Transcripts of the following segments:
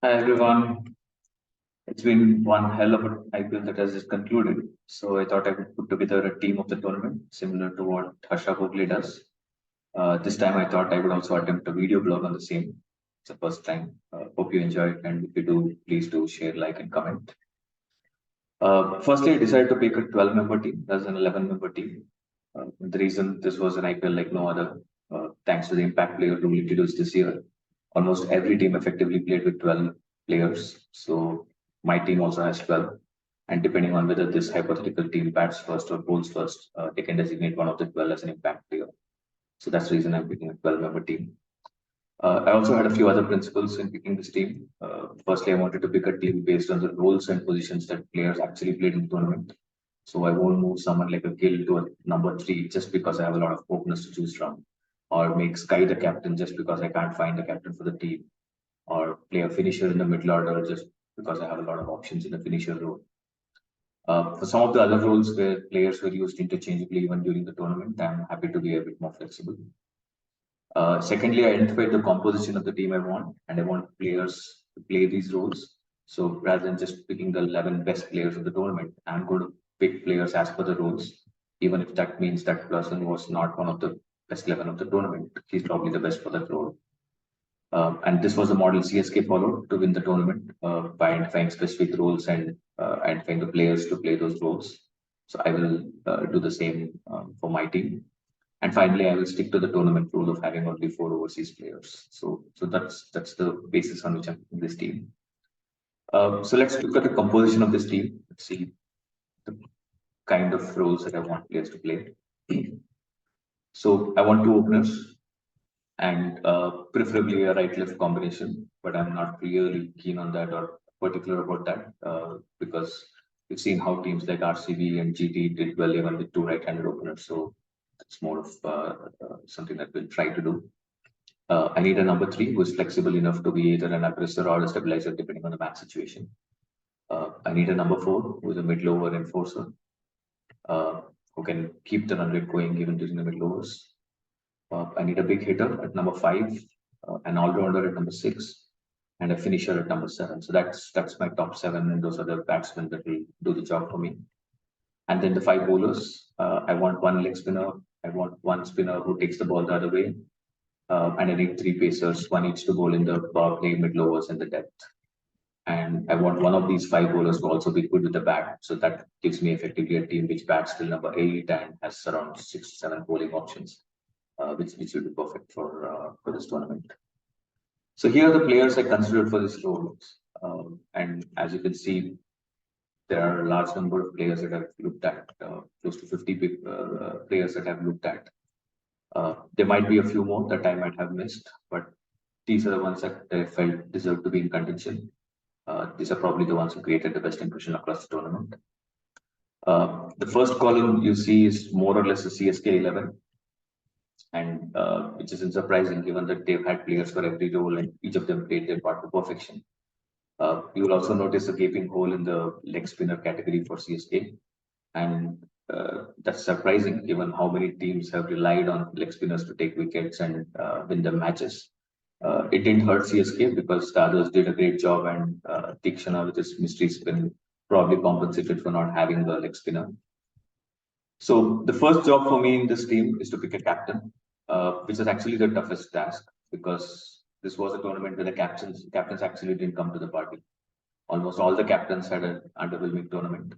Hi everyone. It's been one hell of an IPL that has just concluded. So I thought I would put together a team of the tournament, similar to what Harsha Bhogle does. This time I thought I would also attempt a video blog on the same. It's the first time. Hope you enjoy it, and if you do, please do share, like, and comment. Firstly, I decided to pick a 12-member team rather than 11-member team. The reason this was an IPL like no other, thanks to the impact player rule introduced this year, almost every team effectively played with 12 players. So my team also has 12. And depending on whether this hypothetical team bats first or bowls first, they can designate one of the 12 as an impact player. So that's the reason I'm picking a 12-member team. I also had a few other principles in picking this team. Firstly, I wanted to pick a team based on the roles and positions that players actually played in the tournament. So I won't move someone like a Gill to a number three just because I have a lot of openers to choose from, or make Sky the captain just because I can't find a captain for the team, or play a finisher in the middle order just because I have a lot of options in the finisher role. For some of the other roles where players were used interchangeably even during the tournament, I'm happy to be a bit more flexible. Secondly, I identified the composition of the team I want, and I want players to play these roles. So rather than just picking the 11 best players of the tournament, I'm going to pick players as per the roles, even if that means that person was not one of the best 11 of the tournament. He's probably the best for that role. And this was the model CSK followed to win the tournament by identifying specific roles and identifying the players to play those roles. So I will do the same for my team. And finally, I will stick to the tournament rule of having only four overseas players. So that's the basis on which I'm in this team. So let's look at the composition of this team. Let's see the kind of roles that I want players to play. So I want two openers and preferably a right-left combination, but I'm not really keen on that or particular about that because we've seen how teams like RCB and GT did well even with two right-handed openers. So it's more of something that we'll try to do. I need a number three who is flexible enough to be either an aggressor or a stabilizer depending on the match situation. I need a number four who is a mid-lower enforcer uh, who can keep the run rate going even during the middle overs. I need a big hitter at number five, an all-rounder at number six, and a finisher at number seven. So that's my top seven, and those are the batsmen that will do the job for me. And then the five bowlers. I want one leg spinner. I want one spinner who takes the ball the other way, and I need three pacers, one each to bowl in the power play, mid overs, and the depth. And I want one of these five bowlers to also be good with the bat. So that gives me effectively a team which bats till number eight and has around 6 to 7 bowling options, which will be perfect for this tournament. So here are the players I considered for this role. And as you can see, there are a large number of players that I've looked at, close to 50 players that I've looked at. There might be a few more that I might have missed, but these are the ones that I felt deserve to be in contention. These are probably the ones who created the best impression across the tournament. The first column you see is more or less a CSK 11, and which isn't surprising given that they've had players for every role and each of them played their part to perfection. You will also notice a gaping hole in the leg spinner category for CSK, and that's surprising given how many teams have relied on leg spinners to take wickets and win the matches. It didn't hurt CSK because the others did a great job, and Tikshana with his mystery spin probably compensated for not having the leg spinner. So the first job for me in this team is to pick a captain, which is actually the toughest task because this was a tournament where the captains actually didn't come to the party. Almost all the captains had an underwhelming tournament.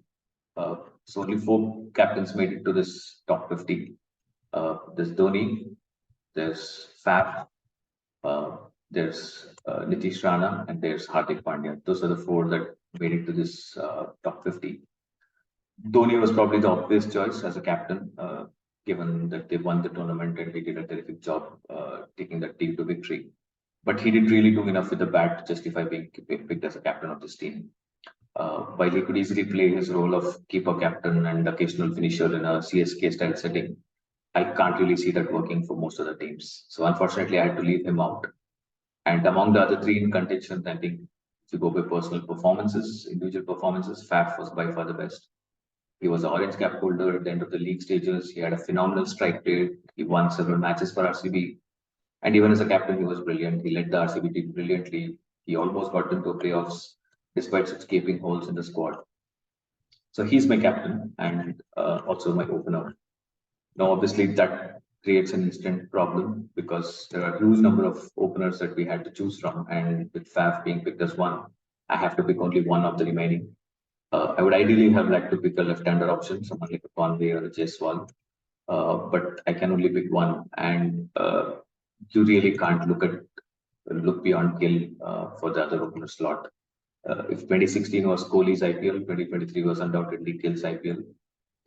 So only four captains made it to this top 50. There's Dhoni, there's Faf, there's Nitish Rana, and there's Hardik Pandya. Those are the four that made it to this top 50. Dhoni was probably the obvious choice as a captain, given that they won the tournament and he did a terrific job taking that team to victory. But he didn't really do enough with the bat to justify being picked as a captain of this team. While he could easily play his role of keeper captain and occasional finisher in a CSK style setting, I can't really see that working for most of the teams. So unfortunately, I had to leave him out. And among the other three in contention, I think if you go by personal performances, individual performances, Faf was by far the best. He was the orange cap holder at the end of the league stages. He had a phenomenal strike rate. He won several matches for RCB. And even as a captain, he was brilliant. He led the RCB team brilliantly. He almost got into playoffs despite such gaping holes in the squad. So he's my captain and also my opener. Now, obviously, that creates an instant problem because there are a huge number of openers that we had to choose from, and with Faf being picked as one, I have to pick only one of the remaining. I would ideally have liked to pick a left-hander option, someone like a Conway or a Jaiswal, but I can only pick one, and you really can't look beyond Gill for the other opener slot. If 2016 was Kohli's IPL, 2023 was undoubtedly Gill's IPL.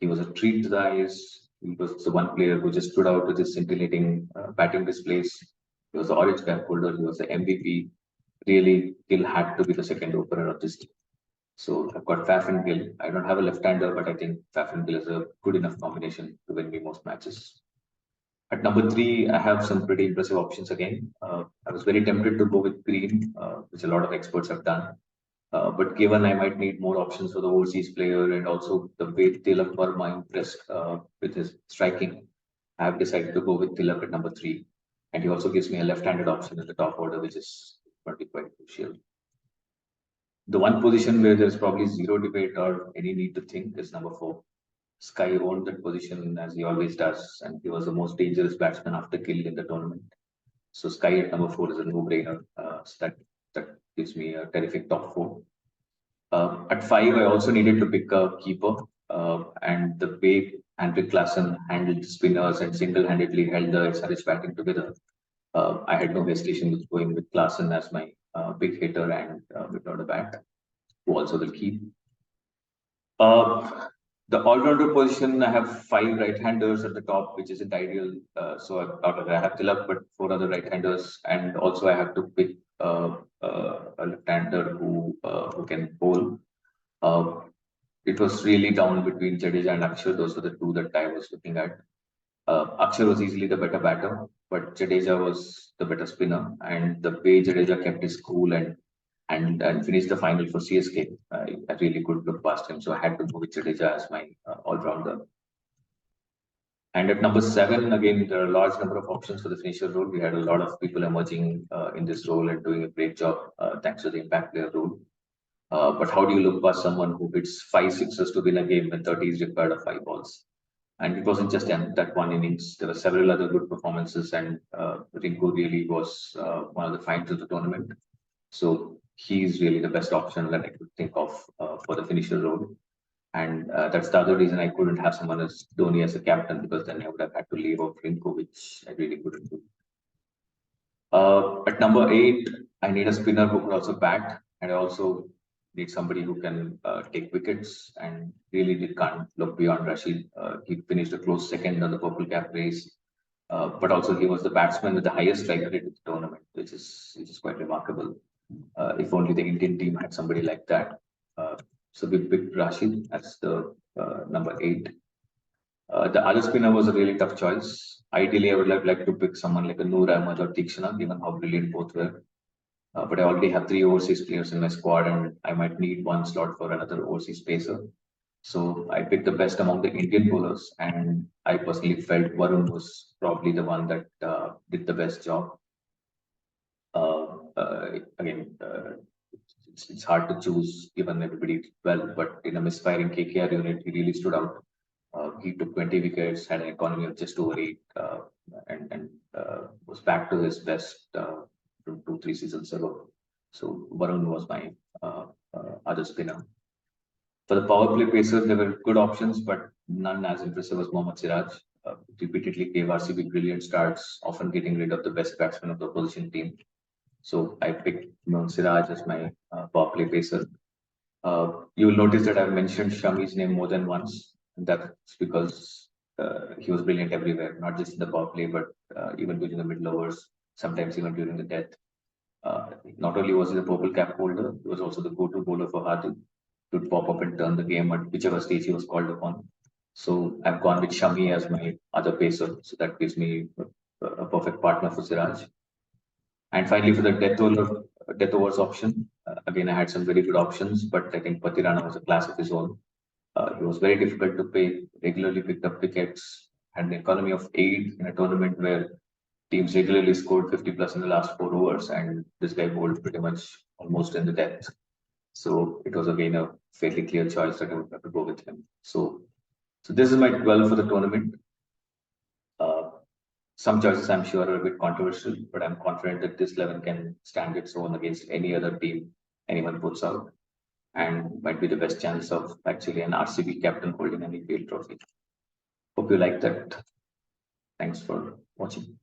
He was a treat to the eyes. He was the one player who just stood out with his scintillating batting displays. He was the orange cap holder. He was the MVP. Really, Gill had to be the second opener of this team. So I've got Faf and Gill. I don't have a left-hander, but I think Faf and Gill is a good enough combination to win me most matches. At number three, I have some pretty impressive options again. I was very tempted to go with Green, which a lot of experts have done. But given I might need more options for the overseas player and also the way Tilak Verma impressed with his striking, I have decided to go with Tilak at number three. And he also gives me a left-handed option in the top order, which is going to be quite crucial. The one position where there's probably zero debate or any need to think is number four. Sky owned that position as he always does, and he was the most dangerous batsman after Gill in the tournament. So Sky at number four is a no-brainer. So that gives me a terrific top four. At five, I also needed to pick a keeper, and the way Henrik Klassen handled spinners and single-handedly held the SRH batting together, I had no hesitation with going with Klassen as my big hitter and without a bat, who also will keep. The all-rounder position, I have five right-handers at the top, which isn't ideal. So I have Tilak, but four other right-handers, and also I have to pick a left-hander who can bowl. It was really down between Jadeja and Akshar. Those were the two that I was looking at. Akshar was easily the better batter, but Jadeja was the better spinner. And the way Jadeja kept his cool and finished the final for CSK, I really couldn't look past him. So I had to go with Jadeja as my all-rounder. And at number seven, again, there are a large number of options for the finisher role. We had a lot of people emerging in this role and doing a great job thanks to the impact player role. But how do you look past someone who hits 5 sixes to win a game when 30 is required of 5 balls? And it wasn't just that one innings. There were several other good performances, and Rinku really was one of the finds of the tournament. So he's really the best option that I could think of for the finisher role. And that's the other reason I couldn't have someone as Dhoni as a captain, because then I would have had to leave off Rinku, which I really couldn't do. At number eight, I need a spinner who could also bat, and I also need somebody who can take wickets, and really can't look beyond Rashid. He finished a close second on the purple cap race, but also he was the batsman with the highest strike rate in the tournament, which is quite remarkable. If only the Indian team had somebody like that. So we picked Rashid as the number eight. The other spinner was a really tough choice. Ideally, I would have liked to pick someone like a Noor Ahmed or Tikshana, given how brilliant both were. But I already have three overseas players in my squad, and I might need one slot for another overseas pacer. So I picked the best among the Indian bowlers, and I personally felt Varun was probably the one that did the best job. Again, it's hard to choose given everybody did well, but in a misfiring KKR unit, he really stood out. He took 20 wickets, had an economy of just over 8, and was back to his best from 2, 3 seasons ago. So Varun was my other spinner. For the power play pacers, there were good options, but none as impressive as Mohammad Siraj. Repeatedly gave RCB brilliant starts, often getting rid of the best batsman of the opposition team. So I picked Mohammad Siraj as my power play pacer. You will notice that I've mentioned Shami's name more than once. And that's because he was brilliant everywhere, not just in the power play, but even during the middle overs, sometimes even during the death. Not only was he the purple cap holder, he was also the go-to bowler for Hardik. He would pop up and turn the game at whichever stage he was called upon. So I've gone with Shami as my other pacer. So that gives me a perfect partner for Siraj. And finally, for the death overs option, again, I had some very good options, but I think Patirana was a class of his own. He was very difficult to pay, regularly picked up wickets, had an economy of 8 in a tournament where teams regularly scored 50 plus in the last 4 overs, and this guy bowled pretty much almost in the depth. So it was again a fairly clear choice that I would have to go with him. So this is my 12 for the tournament. Uh, some choices I'm sure are a bit controversial, but I'm confident that this 11 can stand its own against any other team anyone puts out, and might be the best chance of actually an RCB captain holding an IPL trophy. Hope you like that. Thanks for watching.